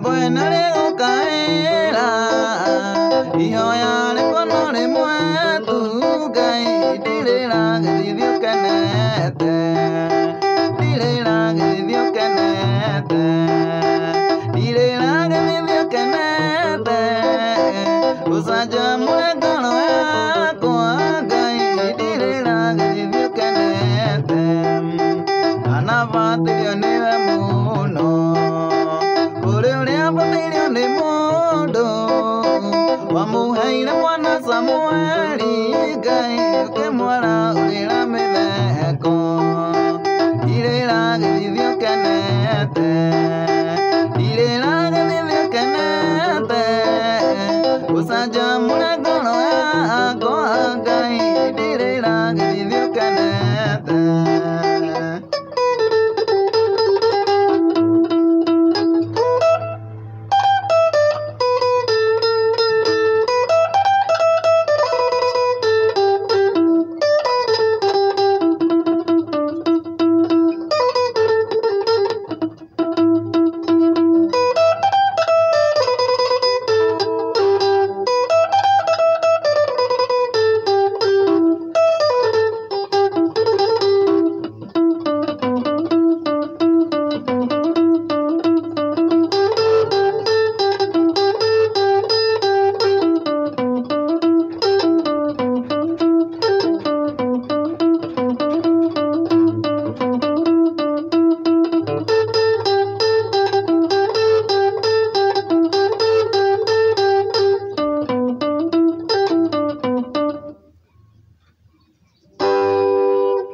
Buena le caerá y hoy le cono le muerto que dile la que Dios que nete dile la que Dios que nete dile la que Dios que nete usa ya mure cono coaga y dile la que Dios que nete anavate Dios ni muno de modo vamos a ir a Juana Samuel que muera la me dejo dile la que vivió que nete dile la que vivió que nete usa ya mura con coaga y dile la que vivió que nete.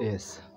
Yes.